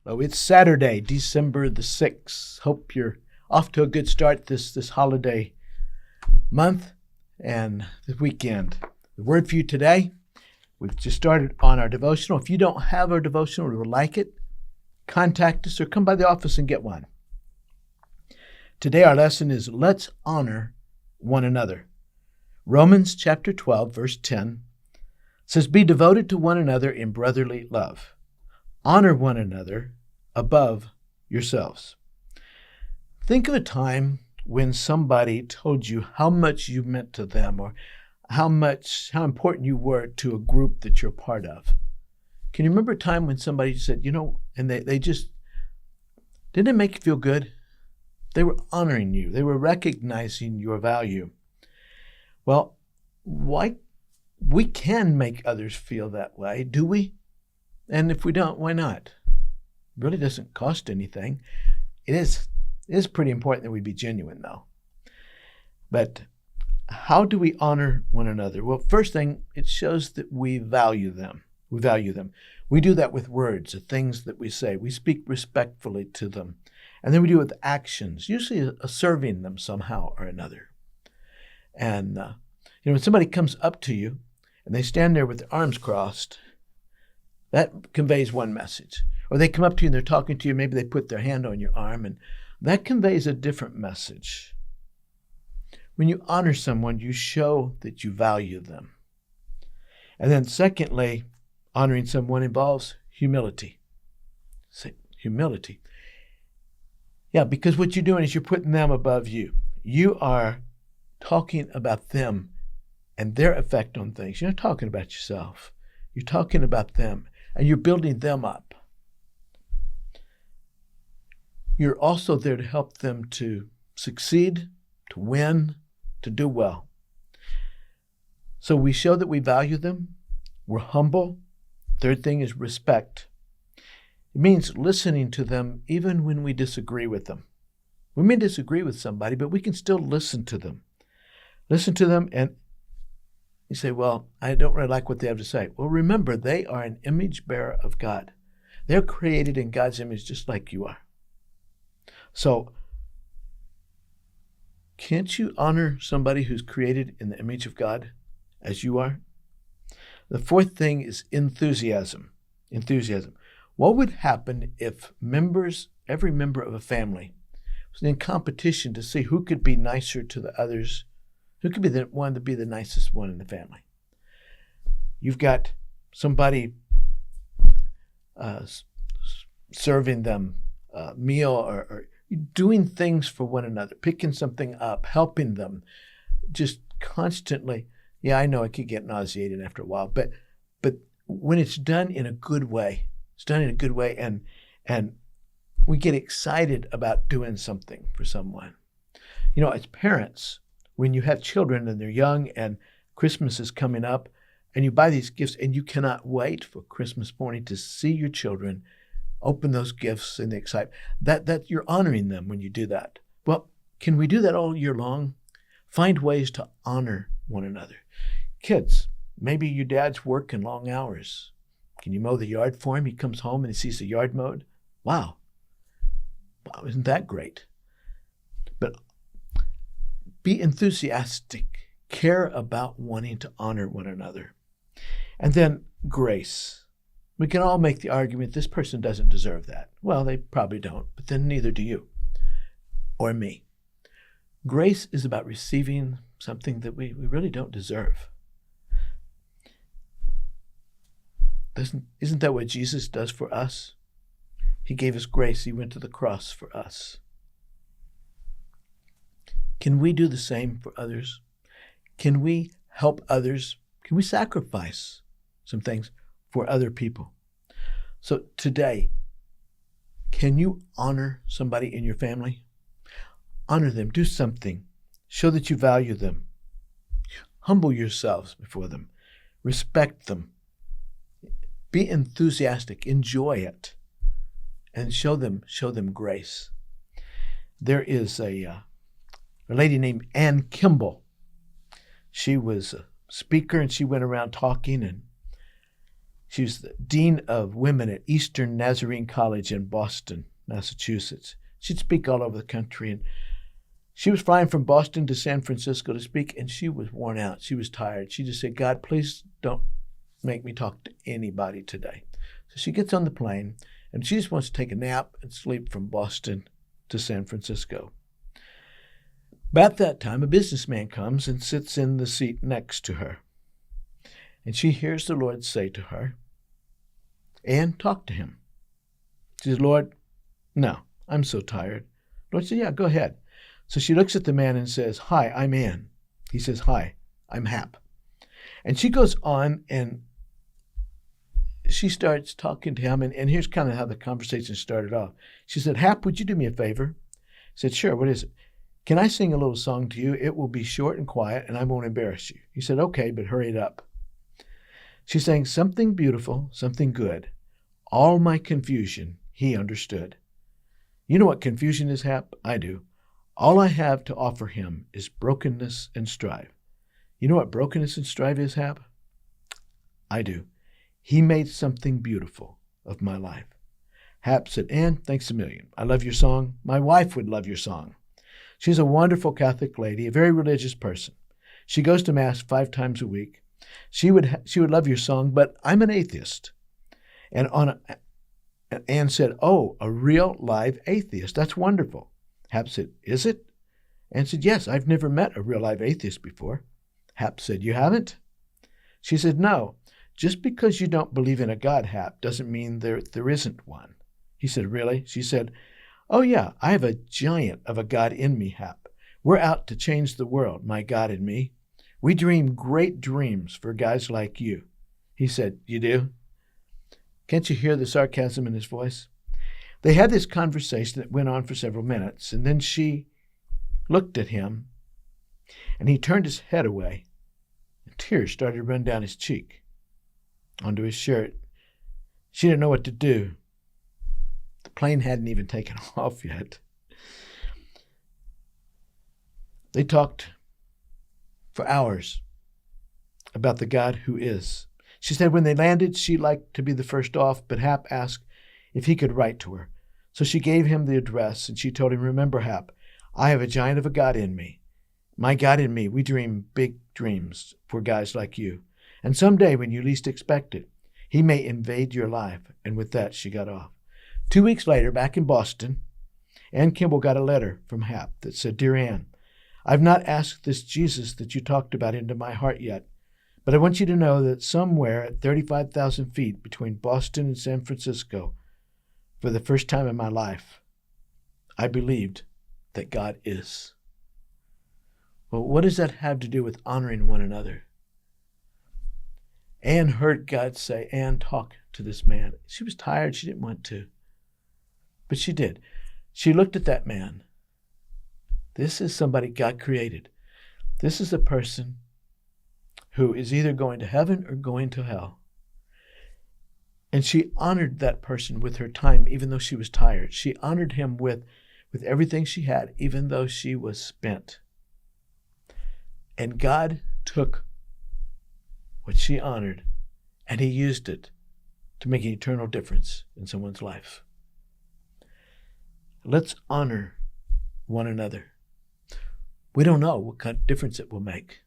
Hello, it's Saturday, December the 6th. Hope you're off to a good start this holiday month and the weekend. The word for you today, we've just started on our devotional. If you don't have our devotional or would like it, contact us or come by the office and get one. Today our lesson is let's honor one another. Romans chapter 12, verse 10 says, be devoted to one another in brotherly love. Honor one another above yourselves. Think of a time when somebody told you how much you meant to them or how important you were to a group that you're part of. Can you remember a time when somebody said, and they just, didn't it make you feel good? They were honoring you. They were recognizing your value. Well, we can make others feel that way, do we? And if we don't, why not? It really doesn't cost anything. It is pretty important that we be genuine, though. But how do we honor one another? Well, first thing, it shows that we value them. We value them. We do that with words, the things that we say. We speak respectfully to them. And then we do it with actions, usually serving them somehow or another. And, when somebody comes up to you and they stand there with their arms crossed, that conveys one message. Or they come up to you and they're talking to you, maybe they put their hand on your arm, and that conveys a different message. When you honor someone, you show that you value them. And then secondly, honoring someone involves humility. Say, humility. Yeah, because what you're doing is you're putting them above you. You are talking about them and their effect on things. You're not talking about yourself. You're talking about them. And you're building them up. You're also there to help them to succeed, to win, to do well. So we show that we value them. We're humble. Third thing is respect. It means listening to them even when we disagree with them. We may disagree with somebody, but we can still listen to them. Listen to them, and you say, well, I don't really like what they have to say. Well, remember, they are an image bearer of God. They're created in God's image just like you are. So, can't you honor somebody who's created in the image of God as you are? The fourth thing is enthusiasm. Enthusiasm. What would happen if every member of a family was in competition to see who could be nicer to the others? Who could be the one to be the nicest one in the family? You've got somebody serving them a meal or doing things for one another, picking something up, helping them, just constantly. Yeah, I know it could get nauseating after a while, but when it's done in a good way, and we get excited about doing something for someone. As parents, when you have children and they're young and Christmas is coming up and you buy these gifts and you cannot wait for Christmas morning to see your children open those gifts and the excitement, that you're honoring them when you do that. Well, can we do that all year long? Find ways to honor one another. Kids, maybe your dad's working long hours. Can you mow the yard for him? He comes home and he sees the yard mowed. Wow, isn't that great? But be enthusiastic. Care about wanting to honor one another. And then grace. We can all make the argument this person doesn't deserve that. Well, they probably don't, but then neither do you or me. Grace is about receiving something that we really don't deserve. Isn't that what Jesus does for us? He gave us grace. He went to the cross for us. Can we do the same for others? Can we help others? Can we sacrifice some things for other people? So today, can you honor somebody in your family? Honor them. Do something. Show that you value them. Humble yourselves before them. Respect them. Be enthusiastic. Enjoy it. And show them grace. There is a lady named Ann Kimball. She was a speaker and she went around talking, and She was the dean of women at Eastern Nazarene College in Boston, Massachusetts. She'd speak all over the country, and she was flying from Boston to San Francisco to speak, and she was worn out. She was tired. She just said, God, please don't make me talk to anybody today. So she gets on the plane, and she just wants to take a nap and sleep from Boston to San Francisco. About that time, a businessman comes and sits in the seat next to her. And she hears the Lord say to her, Anne, talk to him. She says, Lord, no, I'm so tired. Lord said, yeah, go ahead. So she looks at the man and says, hi, I'm Anne. He says, hi, I'm Hap. And she goes on and she starts talking to him. And here's kind of how the conversation started off. She said, Hap, would you do me a favor? He said, sure, what is it? Can I sing a little song to you? It will be short and quiet and I won't embarrass you. He said, okay, but hurry it up. She sang something beautiful, something good. All my confusion, he understood. You know what confusion is, Hap? I do. All I have to offer him is brokenness and strife. You know what brokenness and strife is, Hap? I do. He made something beautiful of my life. Hap said, Anne, thanks a million. I love your song. My wife would love your song. She's a wonderful Catholic lady, a very religious person. She goes to Mass 5 times a week. She would love your song, but I'm an atheist. And Anne said, oh, a real live atheist. That's wonderful. Hap said, is it? Anne said, yes, I've never met a real live atheist before. Hap said, you haven't? She said, no. Just because you don't believe in a God, Hap, doesn't mean there isn't one. He said, really? She said, oh yeah, I have a giant of a God in me, Hap. We're out to change the world, my God and me. We dream great dreams for guys like you. He said, you do? Can't you hear the sarcasm in his voice? They had this conversation that went on for several minutes, and then she looked at him, and he turned his head away, and tears started to run down his cheek, onto his shirt. She didn't know what to do. The plane hadn't even taken off yet. They talked for hours about the God who is. She said when they landed, she liked to be the first off, but Hap asked if he could write to her. So she gave him the address, and she told him, remember, Hap, I have a giant of a God in me. My God and me, we dream big dreams for guys like you. And someday, when you least expect it, he may invade your life. And with that, she got off. 2 weeks later, back in Boston, Ann Kimball got a letter from Hap that said, Dear Ann, I've not asked this Jesus that you talked about into my heart yet, but I want you to know that somewhere at 35,000 feet between Boston and San Francisco, for the first time in my life, I believed that God is. Well, what does that have to do with honoring one another? Anne heard God say, Anne, talk to this man. She was tired. She didn't want to. But she did. She looked at that man. This is somebody God created. This is a person who is either going to heaven or going to hell. And she honored that person with her time, even though she was tired. She honored him with everything she had, even though she was spent. And God took what she honored, and he used it to make an eternal difference in someone's life. Let's honor one another. We don't know what kind of difference it will make.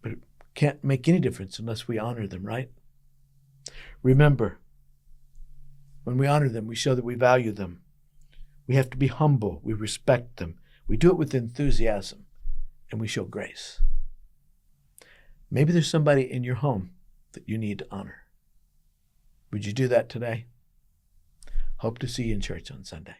But it can't make any difference unless we honor them, right? Remember, when we honor them, we show that we value them. We have to be humble. We respect them. We do it with enthusiasm, and we show grace. Maybe there's somebody in your home that you need to honor. Would you do that today? Hope to see you in church on Sunday.